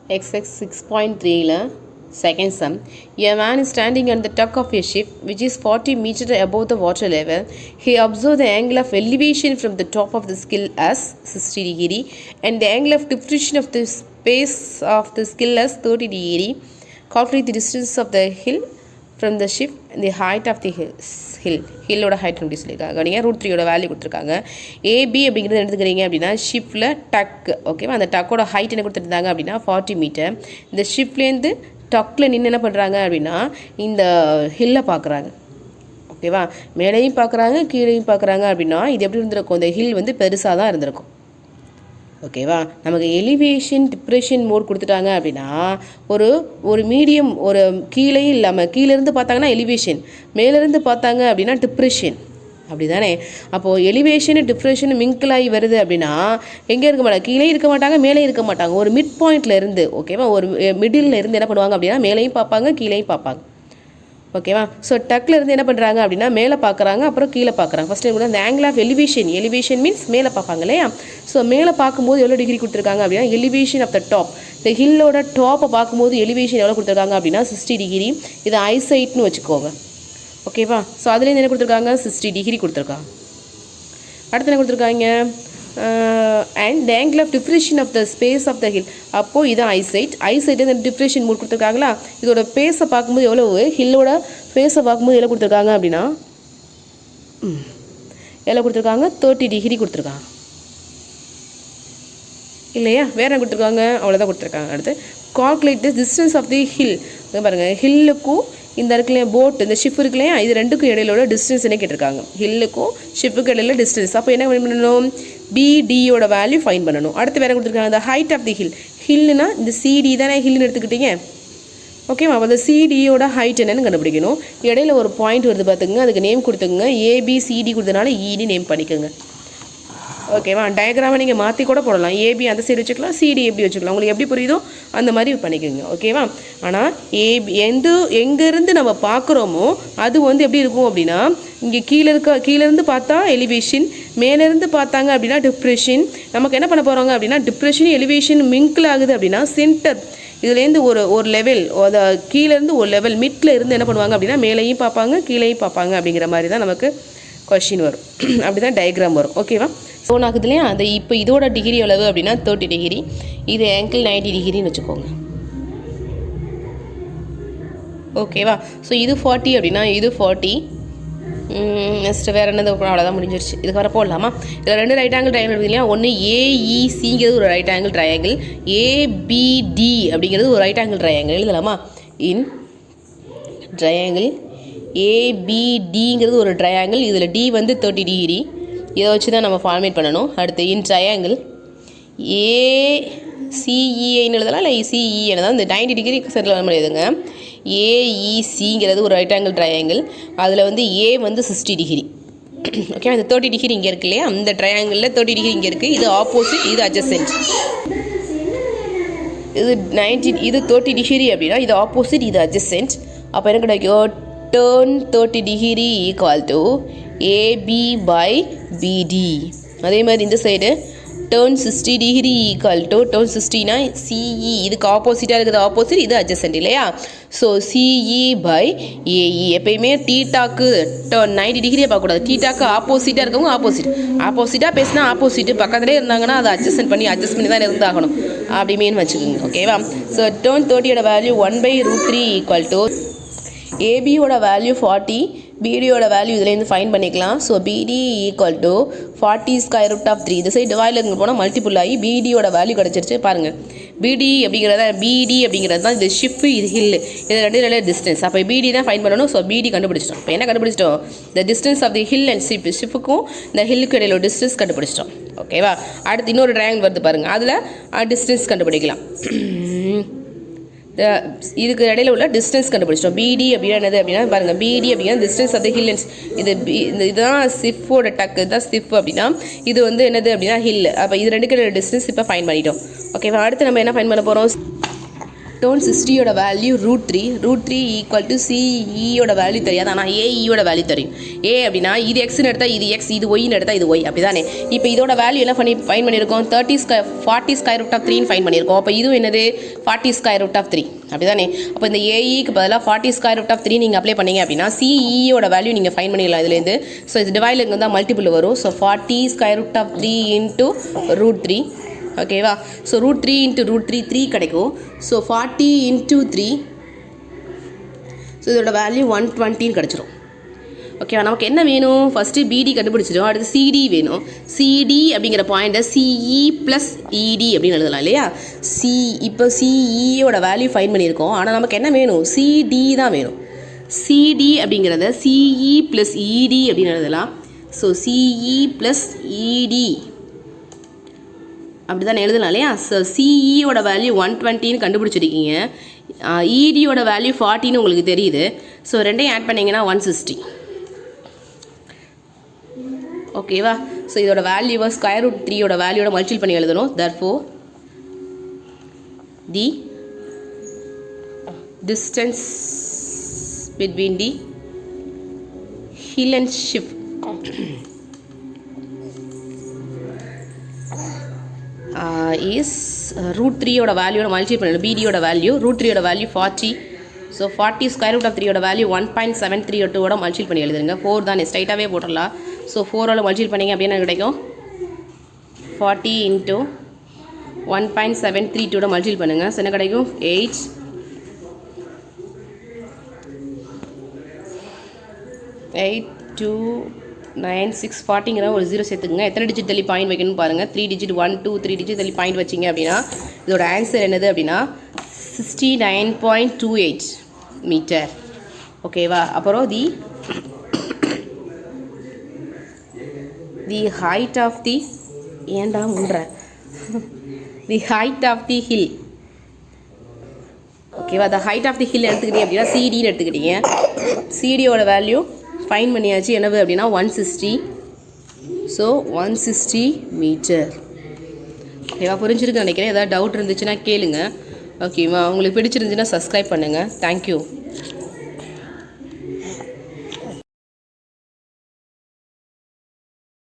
Exercise 6.3 second sum. A man is standing on the deck of a ship which is 40 meters above the water level. He observed the angle of elevation from the top of the skill as 60 degree and the angle of depression of the space of the skill as 30 degree. Calculate the distance of the hill from the ship and the height of the ஹில்லோட height அப்படி சொல்லியிருக்காங்க. நீங்கள் √3 value கொடுத்துருக்காங்க. AB அப்படிங்கிறது எடுத்துக்கிறீங்க அப்படின்னா ஷிப்பில் டக் ஓகேவா, அந்த டக்கோட ஹைட் என்ன கொடுத்துருந்தாங்க அப்படின்னா 40 மீட்டர். இந்த ஷிப்லேருந்து டக்கில் நின்று என்ன பண்ணுறாங்க அப்படின்னா இந்த ஹில்லை பார்க்குறாங்க. ஓகேவா, மேலேயும் பார்க்குறாங்க கீழேயும் பார்க்குறாங்க அப்படின்னா இது எப்படி இருந்திருக்கும், இந்த ஹில் வந்து பெருசாக தான் இருந்திருக்கும். ஓகேவா, நமக்கு எலிவேஷன் டிப்ரெஷன் மோட் கொடுத்துட்டாங்க அப்படின்னா ஒரு மீடியம், ஒரு கீழேயும் இல்லாமல் கீழேருந்து பார்த்தாங்கன்னா எலிவேஷன், மேலேருந்து பார்த்தாங்க அப்படின்னா டிப்ரெஷன், அப்படி தானே. அப்போது எலிவேஷனு டிப்ரெஷன் மிங்கிள் ஆகி வருது அப்படின்னா எங்கே இருக்க மாட்டாங்க, கீழே இருக்க மாட்டாங்க மேலே இருக்க மாட்டாங்க, ஒரு மிட் பாயிண்டில் இருந்து ஓகேவா, ஒரு மிடில் இருந்து என்ன பண்ணுவாங்க அப்படின்னா மேலேயும் பார்ப்பாங்க கீழேயும் பார்ப்பாங்க. ஓகேவா, ஸோ டக்கில் இருந்து என்ன பண்ணுறாங்க அப்படின்னா மேலே பார்க்குறாங்க அப்புறம் கீழே பார்க்குறாங்க. ஃபஸ்ட்டு கூட அந்த ஆங்கிள் ஆஃப் எலிவேஷன் மீன்ஸ் மேலே பார்ப்பாங்க இல்லையா. ஸோ மேலே பார்க்கும்போது எவ்வளோ டிகிரி கொடுத்துருக்காங்க அப்படின்னா எலிவேஷன் ஆஃப் த டாப், இந்த ஹில்லோட டாப்பை பார்க்கும்போது எலிவேஷன் எவ்வளோ கொடுத்துருக்காங்க அப்படின்னா 60 டிகிரி. இது ஐசைட்னு வச்சுக்கோங்க. ஓகேவா, ஸோ அதுலேருந்து என்ன கொடுத்துருக்காங்க 60 டிகிரி கொடுத்துருக்காங்க. அடுத்து என்ன கொடுத்துருக்காங்க and the angle of depression of the space of the hill. அப்போது இது ஐசைட் இந்த டிப்ரெஷன் மூட் கொடுத்துருக்காங்களா. இதோட பேஸை பார்க்கும்போது எவ்வளவு, ஹில்லோட பேஸை பார்க்கும்போது எவ்வளோ கொடுத்துருக்காங்க அப்படின்னா எவ்வளோ கொடுத்துருக்காங்க 30 டிகிரி கொடுத்துருக்காங்க இல்லையா. வேறு என்ன கொடுத்துருக்காங்க, அவ்வளோதான் கொடுத்துருக்காங்க. அடுத்து calculate the distance of the hill. பாருங்கள், ஹில்லுக்கும் இந்த இருக்குல்லையா போட், இந்த ஷிப் இருக்குல்லையா, இது ரெண்டுக்கும் இடையிலோட டிஸ்டன்ஸ் என்ன கேட்டிருக்காங்க, ஹில்லுக்கும் ஷிப்புக்கு இடையில டிஸ்டன்ஸ். அப்போ என்ன பண்ணணும், பிடியோட வேல்யூ ஃபைன் பண்ணணும். அடுத்து வேறு கொடுத்துருக்காங்க இந்த ஹைட் ஆஃப் தி ஹில்லுனா இந்த சிடி தானே ஹில்லுன்னு எடுத்துக்கிட்டீங்க. ஓகேவா, அப்போ அந்த சிடியோட ஹைட் என்னன்னு கண்டுபிடிக்கணும். இடையில ஒரு பாயிண்ட் வருது பார்த்துக்குங்க, அதுக்கு நேம் கொடுத்துக்குங்க. ஏபிசிடி கொடுத்தனால இடி நேம் பண்ணிக்கோங்க. ஓகேவா, டயக்ராமை நீங்கள் மாற்றி கூட போடலாம். ஏபி அந்த சைடு வச்சுக்கலாம், சிடி எப்படி வச்சுக்கலாம், உங்களுக்கு எப்படி புரியுதோ அந்த மாதிரி பண்ணிக்கோங்க. ஓகேவா, ஆனால் எங்கேருந்து நம்ம பார்க்குறோமோ அது வந்து எப்படி இருக்கும் அப்படின்னா இங்கே கீழேருந்து பார்த்தா எலிவேஷன், மேலேருந்து பார்த்தாங்க அப்படின்னா டிப்ரெஷன். நமக்கு என்ன பண்ண போகிறாங்க அப்படின்னா டிப்ரெஷன் எலிவேஷன் மிங்கிள் ஆகுது அப்படின்னா சென்டர் இதுலேருந்து ஒரு லெவல், அதை கீழேருந்து ஒரு லெவல் மிட்டில் இருந்து என்ன பண்ணுவாங்க அப்படின்னா மேலேயும் பார்ப்பாங்க கீழேயும் பார்ப்பாங்க அப்படிங்கிற மாதிரி தான் நமக்கு கொஷின் வரும். அப்படி தான் டயக்ராம் வரும். ஓகேவா, ஸோ ஆகுது இல்லையா. அது இப்போ இதோட டிகிரி எவ்வளவு அப்படின்னா 30 டிகிரி, இது ஆங்கிள் 90 டிகிரின்னு வச்சுக்கோங்க. ஓகேவா, ஸோ இது 40 அப்படின்னா இது 40. நெக்ஸ்ட்டு வேறு என்னது, அவ்வளோதான் முடிஞ்சிருச்சு. இதுக்கு வர போடலாமா. இதில் 2 ரைட் ஆங்கிள் ட்ரையாங்கிள் இருக்குது இல்லையா. ஒன்று ஏஇசிங்கிறது ஒரு ரைட் ஆங்கிள் ட்ரையாங்கிள், ஏபிடி அப்படிங்கிறது ஒரு ரைட் ஆங்கிள் ட்ரையாங்கிள். எழுதலாமா, இன் ட்ரையாங்கிள் ஏபிடிங்கிறது ஒரு ட்ரையாங்கிள், இதில் டி வந்து 30 டிகிரி, இதை வச்சு தான் நம்ம ஃபார்மேட் பண்ணணும். அடுத்து இன் ட்ரையாங்கிள் ஏசிஇஐன்னு எழுதலாம், இல்லை சிஇன்னு தான் இந்த 90 டிகிரி செட்டில் வர முடியாதுங்க. ஏஇசிங்கிறது ஒரு ரைட் ஆங்கிள் ட்ரையாங்கிள், அதில் வந்து ஏ வந்து 60 டிகிரி. ஓகே, அந்த 30 டிகிரி இங்கே இருக்கு இல்லையா, அந்த ட்ரையாங்கிளில் 30 டிகிரி இங்கே இருக்குது, இது ஆப்போசிட் இது அட்ஜசென்ட். இது 90, இது 30 டிகிரி அப்படின்னா இது ஆப்போசிட் இது அட்ஜசென்ட். அப்போ என்ன கிடைக்கும், tan 30 degree equal to AB by BD. அதே மாதிரி இந்த side tan 60 degree equal to tan 60னா சிஇ, இதுக்கு ஆப்போசிட்டாக இருக்குது ஆப்போசிட், இது அட்ஜசென்ட் இல்லையா. So CE by AE. எப்பயுமே டீட்டாக்கு டர்ன் 90 டிகிரியை பார்க்கக்கூடாது, டீட்டாக்கு ஆப்போசிட்டாக இருக்கவங்க ஆப்போசிட்டாக பேசினா ஆப்போசிட்டு, பக்கத்துலேயே இருந்தாங்கன்னா அதை அட்ஜஸ்ட் பண்ணி தான் இருந்தாகணும், அப்படி மீன் வச்சுக்கோங்க. ஓகேவா, ஸோ டர்ன் 30யோட வேல்யூ 1/√3 ஈக்குவல் டு ஏபியோட வேல்யூ 40, பிடியோட வேல்யூ இதுலேருந்து ஃபைன் பண்ணிக்கலாம். So BD equal to 40 square root of 3. இந்த சைடு டிவைடில் இங்கே போனால் மல்டிபிள் ஆகி பிடியோட வேல்யூ கிடச்சிருச்சு. பாருங்கள், பிடி அப்படிங்கிறது தான் இது ஷிஃப்ட், இது ஹில், இது ரெண்டு டிஸ்டன்ஸ். அப்போ பிடி தான் ஃபைன் பண்ணணும். ஸோ பிடி கண்டுபிடிச்சிட்டோம். இப்போ என்ன கண்டுபிடிச்சிட்டோம், the distance of the hill and ஷிப்புக்கும் இந்த ஹில்லுக்கு இடையில டிஸ்டன்ஸ் கண்டுபிடிச்சிட்டோம். ஓகேவா, அடுத்து இன்னொரு ட்ரையாங்கிள் வருது பாருங்கள், அதில் டிஸ்டன்ஸ் கண்டுபிடிக்கலாம். இதுக்கு இடையில உள்ள டிஸ்டன்ஸ் கண்டுபிடிச்சிட்டோம். பிடி அப்படின்னா என்னது அப்படின்னா பாருங்கள், பிடி அப்படின்னா distance of the hill and இதுதான் ஸ்டிஃபோட டக்கு, இதுதான் ஸ்டிஃப் அப்படின்னா இது வந்து என்னது அப்படின்னா ஹில். அப்போ இது ரெண்டுக்கு டிஸ்டன்ஸ் இப்போ ஃபைன் பண்ணிட்டோம். ஓகேவா, அடுத்து நம்ம என்ன ஃபைன் பண்ண போகிறோம், டோன் 60யோட வேல்யூ √3 ஈக்குவல் டு சிஇயோட வேல்யூ தெரியாது, ஆனால் ஏஇயோட வேல்யூ தெரியும். ஏ அப்படின்னா இது எக்ஸ்னு எடுத்தால் இது எக்ஸ், இது ஒய்னு எடுத்தால் இது ஒய், அப்படி தானே. இப்போ இதோட வேல்யூ என்ன ஃபைன் பண்ணியிருக்கோம், 40 ஸ்கொயர் ரூட் ஆஃப் 3 ஃபைன் பண்ணியிருக்கோம். அப்போ இதுவும் என்னது 40 ஸ்கொயர் ரூட் ஆஃப் 3, அப்படி தானே. அப்போ இந்த ஏஇக்கு பதிலாக 40 ஸ்கொயர் ரூட் ஆஃப் 3 நீங்கள் அப்ளை பண்ணீங்க அப்படின்னா சிஇயோட வேல்யூ நீங்கள் ஃபைன் பண்ணிடலாம் இதுலேருந்து. ஸோ இது டிவைடில் தான் மல்டிபிள் வரும். So 40 square root of 3 into √3, ஓகேவா. ஸோ √3 இன்ட்டு √3 3 கிடைக்கும். ஸோ 40 இன்ட்டு 3, ஸோ இதோட வேல்யூ 120 கிடச்சிரும். ஓகேவா. நமக்கு என்ன வேணும், ஃபஸ்ட்டு பிடி கண்டுபிடிச்சிடும், அடுத்து சிடி வேணும். சிடி அப்படிங்கிற பாயிண்ட்டை சிஇ ப்ளஸ் இடி அப்படின்னு எழுதலாம் இல்லையா. இப்போ சிஇயோட வேல்யூ ஃபைன் பண்ணியிருக்கோம், ஆனால் நமக்கு என்ன வேணும், சிடி தான் வேணும். சிடி அப்படிங்கிறத சிஇ ப்ளஸ் இடி அப்படின்னு எழுதலாம். ஸோ சிஇ ப்ளஸ் இடி அப்படி தான் எழுதலாம் இல்லையா. ஸோ சிஇயோட வேல்யூ 120ன்னு கண்டுபிடிச்சிருக்கீங்க, இடியோட வேல்யூ 40ன்னு உங்களுக்கு தெரியுது. ஸோ ரெண்டையும் ஆட் பண்ணிங்கன்னா 160, ஓகேவா. ஸோ இதோட வேல்யூவை ஸ்கொயர் ரூட் 3யோட வேல்யூவோட மல்டிபிள் பண்ணி எழுதணும். therefore the distance between the hill and ship is √3யோட வேல்யூவோட மல்டிபிள் பண்ணணும். பிடியோட வேல்யூ √3யோட value 40. So 40 square root of 3யோட வேல்யூ 1.732 மல்டிபிள் பண்ணி எழுதுங்க. 4 தானே, ஸ்ட்ரைட்டாகவே போட்டுடலாம். ஸோ 4ஆல் மல்டிபிள் பண்ணிங்க அப்படின்னா கிடைக்கும் 40 இன்ட்டு 1.732 மல்டிபிள் பண்ணுங்கள். ஸோ என்ன கிடைக்கும் 8 2 9 6 40ங்கிற ஒரு 0 சேர்த்துக்குங்க. எத்தனை டிஜிட் தள்ளி பாயிண்ட் வைக்கணும்னு பாருங்கள். 3 டிஜிட் 1 2 3 டிஜிட் தள்ளி பாயிண்ட் வச்சிங்க அப்படின்னா இதோட ஆன்சர் என்னது அப்படின்னா 69.28 மீட்டர், ஓகேவா. அப்புறம் the height of the the height of the hill, ஓகேவா. The height of the hill எடுத்துக்கிட்டீங்க அப்படின்னா சிடின்னு எடுத்துக்கிட்டீங்க. சிடியோட வேல்யூ ஃபைன் பண்ணியாச்சு, என்னது அப்படின்னா 160. ஸோ 160 மீட்டர், ஓகேவா. புரிஞ்சிருக்குன்னு நினைக்கிறேன். ஏதாவது டவுட் இருந்துச்சுன்னா கேளுங்க, ஓகேவா. உங்களுக்கு பிடிச்சிருந்துச்சுன்னா சப்ஸ்கிரைப் பண்ணுங்கள். தேங்க்யூ.